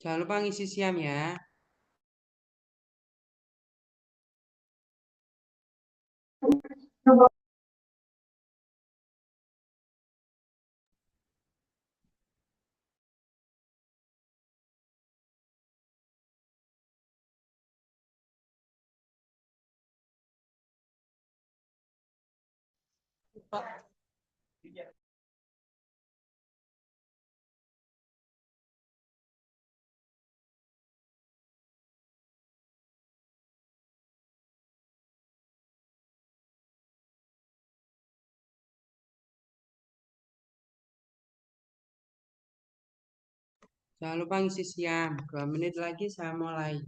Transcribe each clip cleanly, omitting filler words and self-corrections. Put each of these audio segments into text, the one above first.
Jangan lupa ngisi siam ya. Jangan lupa ngisi siam. 2 menit lagi saya mulai.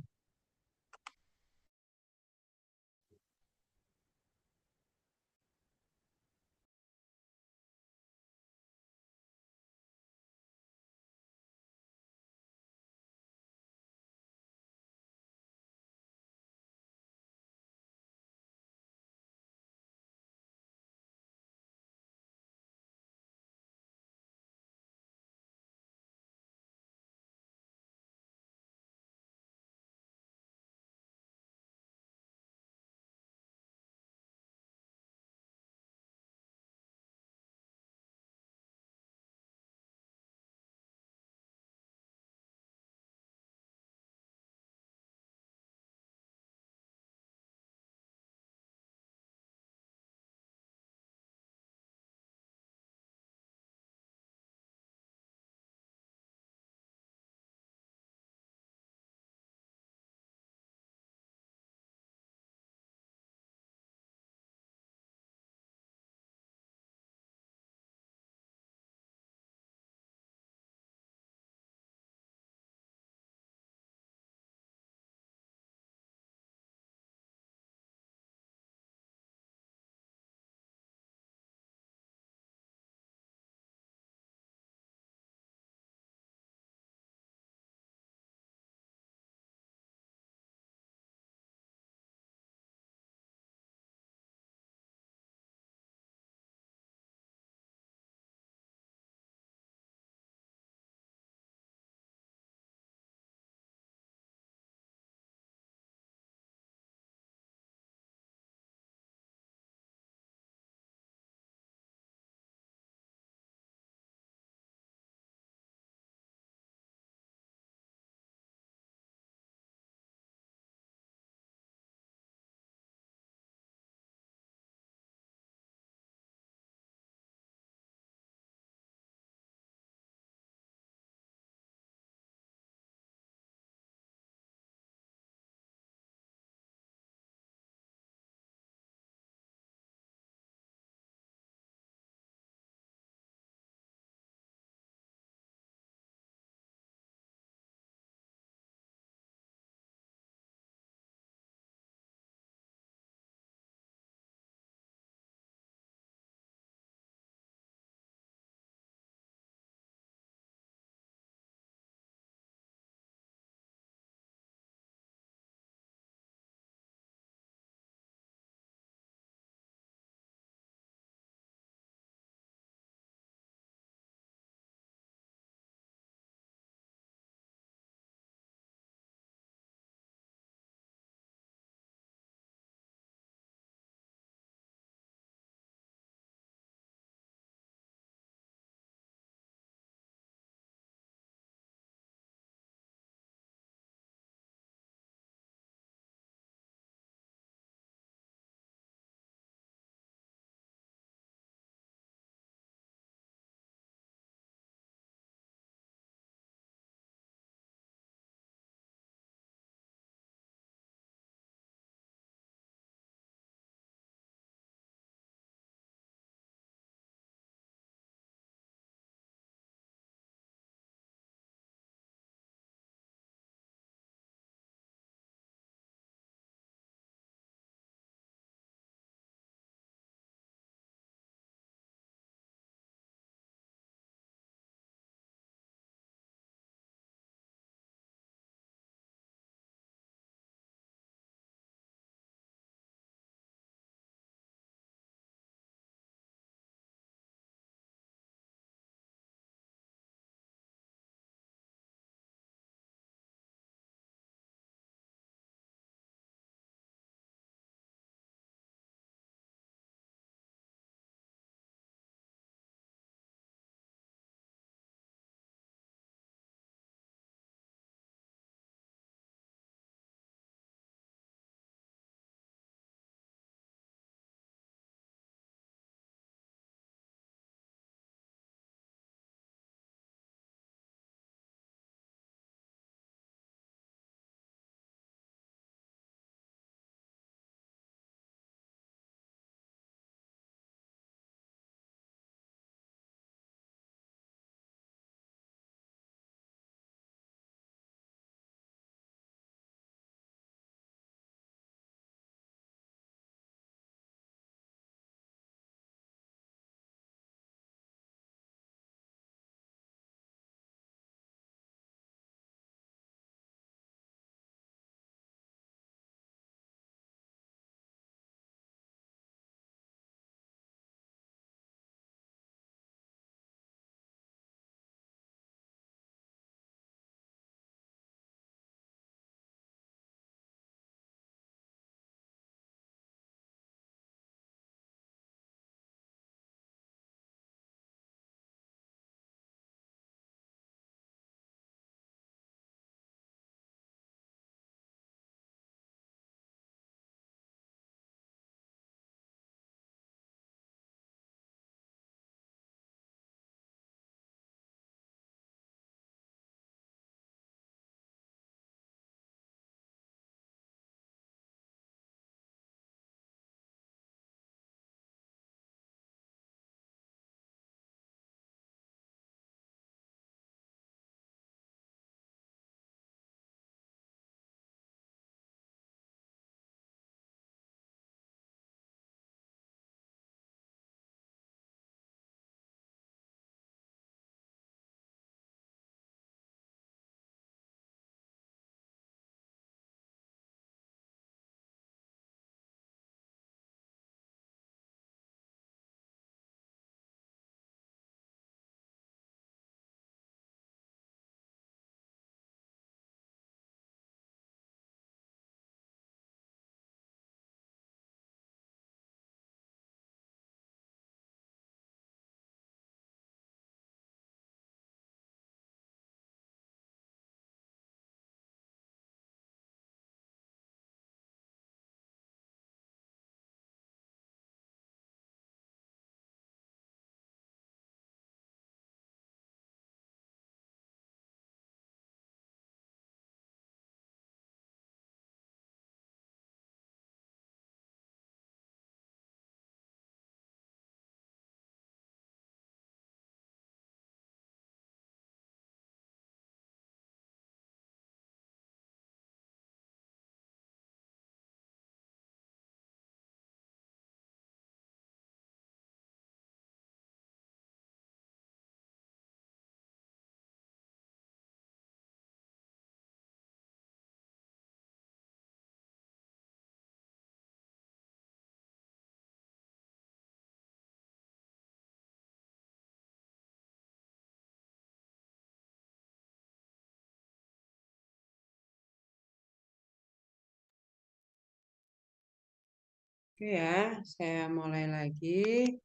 Oke ya, saya mulai lagi.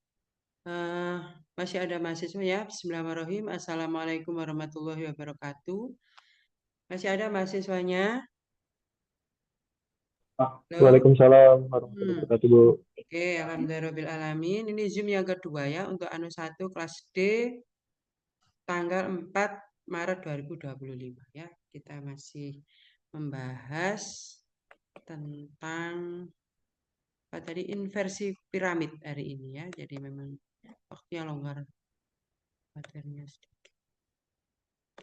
Eh, Masih ada mahasiswa ya. Bismillahirrahmanirrahim. Assalamualaikum warahmatullahi wabarakatuh. Masih ada mahasiswanya? Halo? Waalaikumsalam warahmatullahi Hmm. wabarakatuh, Bu. Oke, alhamdulillahirobbilalamin. Ini Zoom yang kedua ya untuk anu 1 kelas D tanggal 4 Maret 2025 ya. Kita masih membahas tentang apa tadi inversi piramid hari ini ya. Jadi memang waktunya longgar materinya sedikit.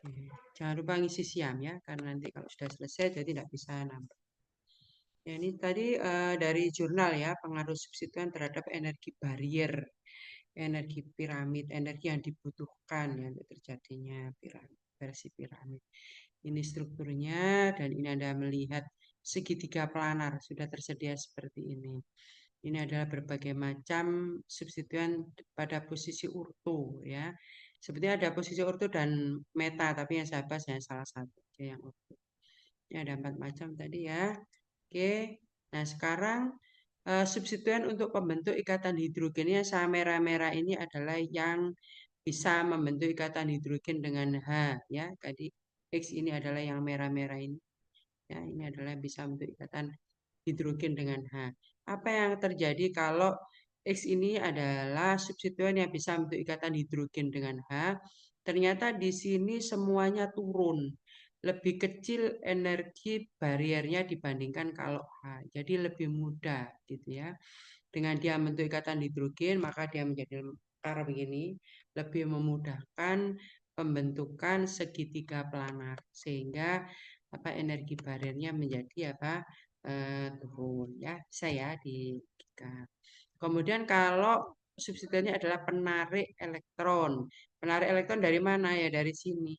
Oke. Jangan lupa ngisi siam ya, karena nanti kalau sudah selesai jadi tidak bisa nambah. Ya, ini tadi dari jurnal ya, pengaruh substituen terhadap energi barrier, energi piramid, energi yang dibutuhkan ya untuk terjadinya piramid, versi piramid. Ini strukturnya dan ini Anda melihat segitiga planar sudah tersedia seperti ini. Ini adalah berbagai macam substituen pada posisi orto ya. Sebetulnya ada posisi orto dan meta, tapi yang saya bahas hanya salah satu aja yang orto. Ini ada 4 macam tadi ya. Oke. Nah, sekarang substituen untuk pembentuk ikatan hidrogen yang saya merah-merah ini adalah yang bisa membentuk ikatan hidrogen dengan H ya. Tadi X ini adalah yang merah-merah ini. Ya, ini adalah bisa membentuk ikatan hidrogen dengan H. Apa yang terjadi kalau X ini adalah substituen yang bisa membentuk ikatan hidrogen dengan H? Ternyata di sini semuanya turun. Lebih kecil energi bariernya dibandingkan kalau H. Jadi lebih mudah gitu ya. Dengan dia membentuk ikatan hidrogen, maka dia menjadi lingkar begini, lebih memudahkan pembentukan segitiga planar sehingga apa energi bariernya menjadi apa turun ya, bisa ya di tiga. Kemudian kalau substituennya adalah penarik elektron. Penarik elektron dari mana ya? Dari sini.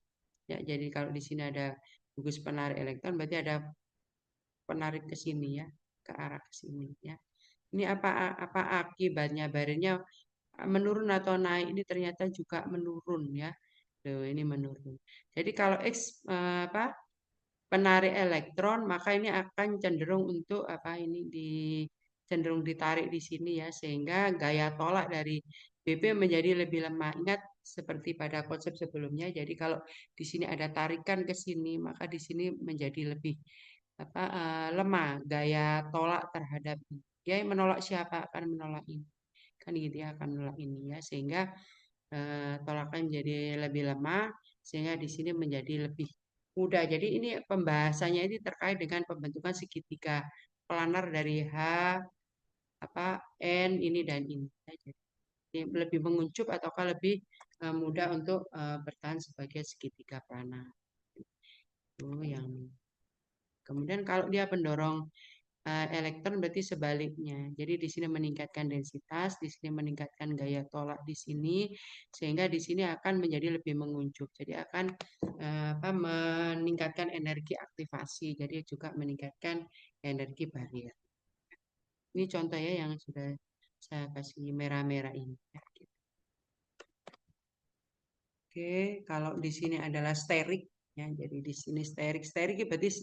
Ya, jadi kalau di sini ada gugus penarik elektron berarti ada penarik ke sini ya, ke arah ke sini ya. Ini apa akibatnya bariernya menurun atau naik? Ini ternyata juga menurun ya. Loh, ini menurun. Jadi kalau X apa penarik elektron maka ini akan cenderung untuk apa ini cenderung ditarik di sini ya sehingga gaya tolak dari BP menjadi lebih lemah. Ingat seperti pada konsep sebelumnya. Jadi kalau di sini ada tarikan ke sini maka di sini menjadi lebih apa lemah gaya tolak terhadap ini. Dia menolak siapa akan menolak ini. Kan gitu ya akan menolak ini ya sehingga tolakan menjadi lebih lemah sehingga di sini menjadi lebih mudah. Jadi ini pembahasannya ini terkait dengan pembentukan segitiga planar dari H apa N ini dan ini. Ya, jadi lebih menguncup ataukah lebih mudah untuk bertahan sebagai segitiga planar. Itu yang kemudian kalau dia pendorong elektron berarti sebaliknya. Jadi di sini meningkatkan densitas, di sini meningkatkan gaya tolak di sini, sehingga di sini akan menjadi lebih menguncup. Jadi akan apa, meningkatkan energi aktivasi, jadi juga meningkatkan energi barrier. Ini contohnya yang sudah saya kasih merah-merah ini. Ya, gitu. Oke, kalau di sini adalah sterik ya. Jadi di sini sterik. Sterik berarti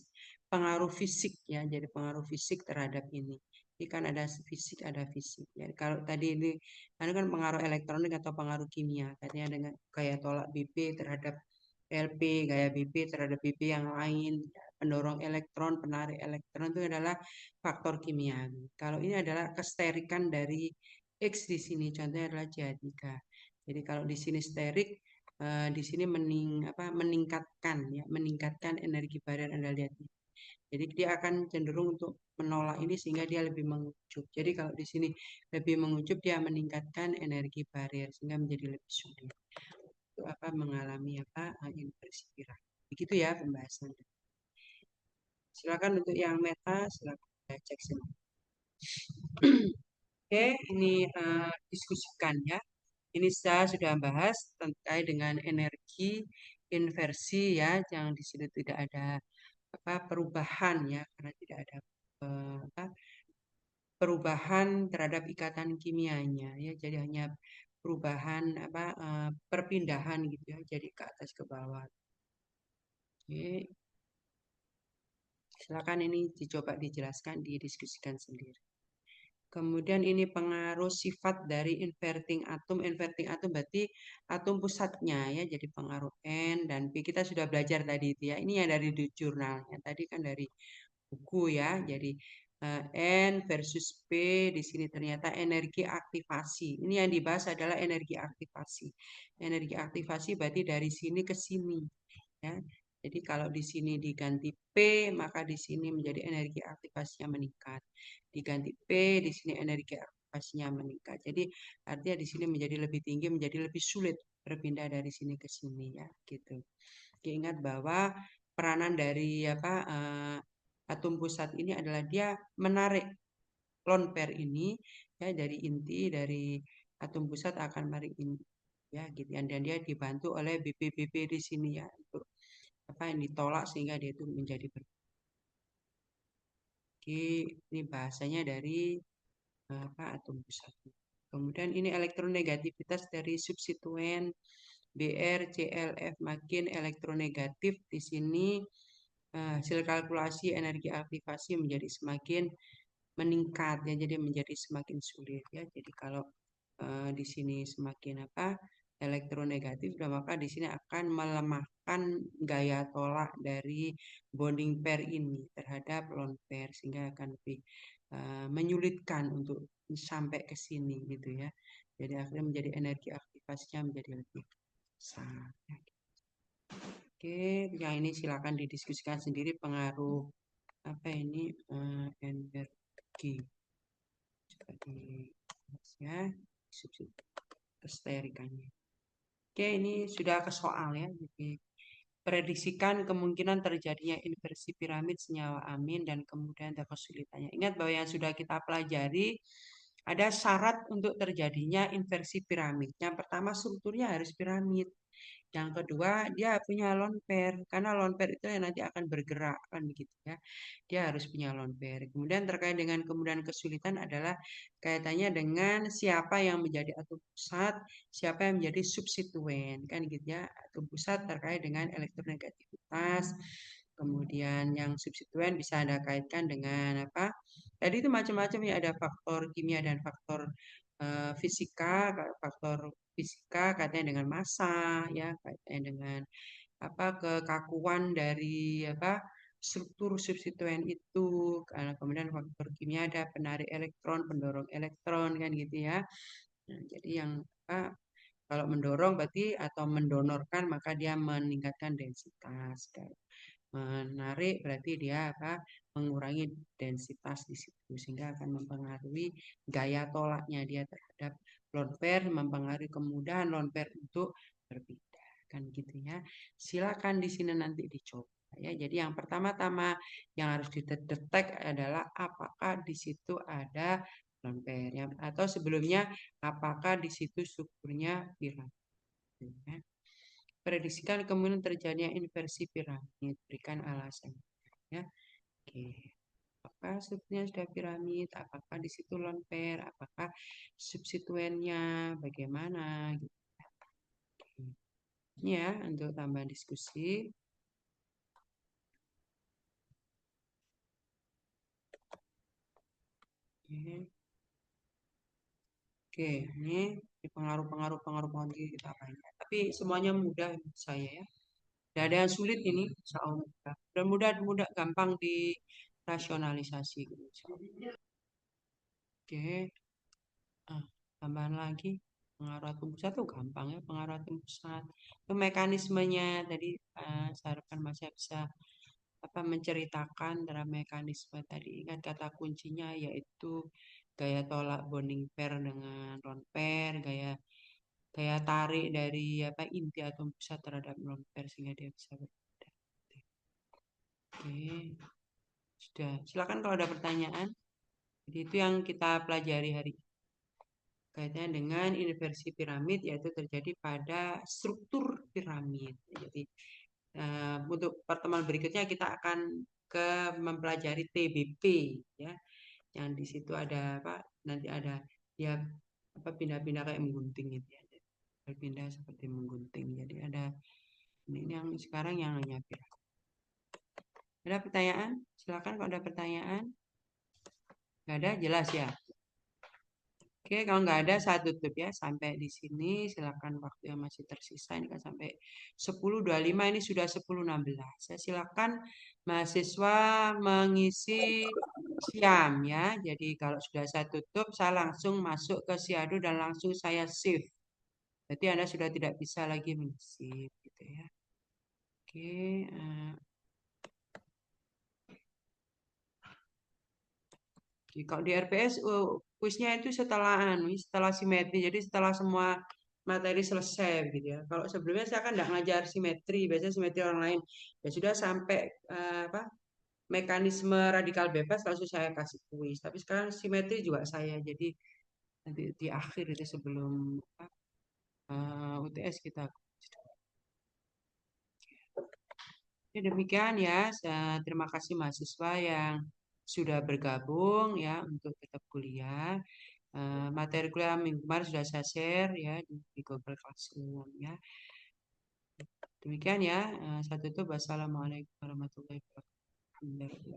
pengaruh fisik ya. Jadi pengaruh fisik terhadap ini. Ini kan ada fisik, ada fisik. Jadi kalau tadi ini kan pengaruh elektronik atau pengaruh kimia. Katanya dengan gaya tolak BP terhadap LP, gaya BP terhadap BP yang lain, pendorong elektron, penarik elektron itu adalah faktor kimiawi. Kalau ini adalah kesterikan dari X di sini, contohnya adalah CH3. Jadi kalau di sini sterik, di sini meningkatkan ya, meningkatkan energi barrier Anda lihat. Jadi dia akan cenderung untuk menolak ini sehingga dia lebih mengucup. Jadi kalau di sini lebih mengucup dia meningkatkan energi barrier sehingga menjadi lebih sulit untuk apa mengalami apa inversi piramid. Begitu ya pembahasannya. Silakan untuk yang meta silakan cek sendiri. Oke, ini diskusikan ya. Ini saya sudah bahas terkait dengan energi inversi ya, yang di sini tidak ada apa perubahan ya, karena tidak ada apa perubahan terhadap ikatan kimianya ya, jadi hanya perubahan apa perpindahan gitu ya, jadi ke atas ke bawah. Oke, silakan ini dicoba dijelaskan, didiskusikan sendiri. Kemudian ini pengaruh sifat dari inverting atom. Inverting atom berarti atom pusatnya ya. Jadi pengaruh N dan P. Kita sudah belajar tadi itu ya. Ini yang dari di jurnalnya. Tadi kan dari buku ya. Jadi N versus P di sini ternyata energi aktivasi. Ini yang dibahas adalah energi aktivasi. Energi aktivasi berarti dari sini ke sini ya. Jadi kalau di sini diganti P, maka di sini menjadi energi aktivasinya meningkat. Diganti P, di sini energi aktivasinya meningkat. Jadi artinya di sini menjadi lebih tinggi, menjadi lebih sulit berpindah dari sini ke sini ya, gitu. Ingat bahwa peranan dari atom pusat ini adalah dia menarik lone pair ini ya dari inti dari atom pusat akan menarik ini ya gitu. Dan dia dibantu oleh BP di sini ya untuk apa yang ditolak sehingga dia itu menjadi ini bahasanya dari atom pusat. Kemudian ini elektronegativitas dari substituen Br, ClF makin elektronegatif di sini hasil kalkulasi energi aktivasi menjadi semakin meningkat ya, jadi menjadi semakin sulit ya. Jadi kalau di sini semakin elektronegatif, dan maka di sini akan melemahkan gaya tolak dari bonding pair ini terhadap lone pair sehingga akan lebih menyulitkan untuk sampai ke sini gitu ya. Jadi akhirnya menjadi energi aktivasinya menjadi lebih besar. Oke, yang ini silakan didiskusikan sendiri pengaruh apa ini energi seperti ya substitusi kesterikannya. Oke, ini sudah ke soal ya. Jadi, prediksikan kemungkinan terjadinya inversi piramid senyawa amin dan kemudian kesulitannya. Ingat bahwa yang sudah kita pelajari ada syarat untuk terjadinya inversi piramid. Yang pertama strukturnya harus piramid. Yang kedua, dia punya lone pair karena lone pair itu yang nanti akan bergerak kan begitu ya. Dia harus punya lone pair. Kemudian terkait dengan kemudahan kesulitan adalah kaitannya dengan siapa yang menjadi atom pusat, siapa yang menjadi substituen kan gitu ya. Atom pusat terkait dengan elektronegativitas. Kemudian yang substituen bisa Anda kaitkan dengan apa? Tadi itu macam-macam ya, ada faktor kimia dan faktor fisika, faktor fisika katanya dengan massa ya, katanya dengan kekakuan dari struktur substituen itu. Karena kemudian faktor kimia ada penarik elektron, pendorong elektron kan gitu ya. Nah, jadi yang kalau mendorong berarti atau mendonorkan maka dia meningkatkan densitas. Menarik berarti dia mengurangi densitas di situ sehingga akan mempengaruhi gaya tolaknya dia terhadap lone pair, mempengaruhi kemudahan lone pair untuk berpindah kan gitu ya. Silakan di sini nanti dicoba ya. Jadi yang pertama-tama yang harus didetek adalah apakah di situ ada lone pair ya, atau sebelumnya apakah di situ strukturnya piramid ya. Prediksikan kemungkinan terjadinya inversi piramid. Berikan alasan. Ya, oke. Apakah strukturnya sudah piramid? Apakah di situ lone pair? Apakah substituennya? Bagaimana? Gitu. Ini ya untuk tambahan diskusi. Oke, ini pengaruh-pengaruh kita banyak. Tapi semuanya mudah menurut saya ya. Tidak ada yang sulit ini, insya Allah mudah. Dan mudah gampang dirasionalisasi. Oke, tambahan lagi pengaruh atom pusat itu gampang ya, pengaruh atom pusat. Itu mekanismenya tadi saya harapkan masih bisa menceritakan dalam mekanisme tadi. Ingat kata kuncinya yaitu gaya tolak bonding pair dengan lone pair, gaya tarik dari inti atom pusat terhadap lone pair sehingga dia bisa berbeda. Oke, sudah. Silakan kalau ada pertanyaan. Jadi itu yang kita pelajari hari ini. Kaitannya dengan inversi piramid yaitu terjadi pada struktur piramid. Jadi untuk pertemuan berikutnya kita akan mempelajari TBP ya. Yang di situ ada nanti ada dia pindah-pindah kayak menggunting gitu ya. Berpindah seperti menggunting. Jadi ada ini yang sekarang yang hanya piramid. Ada pertanyaan? Silakan kalau ada pertanyaan. Nggak ada, jelas ya. Oke, kalau nggak ada saya tutup ya. Sampai di sini silakan waktu yang masih tersisa ini kan sampai 10.25 ini sudah 10.16. Saya silakan mahasiswa mengisi siam ya. Jadi kalau sudah saya tutup, saya langsung masuk ke Siado dan langsung saya save. Jadi Anda sudah tidak bisa lagi mengisi gitu ya. Oke, kalau di RPS kuisnya itu setelah simetri. Jadi setelah semua materi selesai gitu ya. Kalau sebelumnya saya kan nggak ngajar simetri, biasanya simetri orang lain. Ya sudah sampai apa mekanisme radikal bebas langsung saya kasih kuis. Tapi sekarang simetri juga saya. Jadi nanti di akhir itu sebelum UTS kita. Ya, demikian ya. Terima kasih mahasiswa yang sudah bergabung ya untuk tetap kuliah. Materi kuliah minggu kemarin sudah saya share ya di Google Classroom ya. Demikian ya. Saya tutup. Wassalamualaikum warahmatullahi wabarakatuh.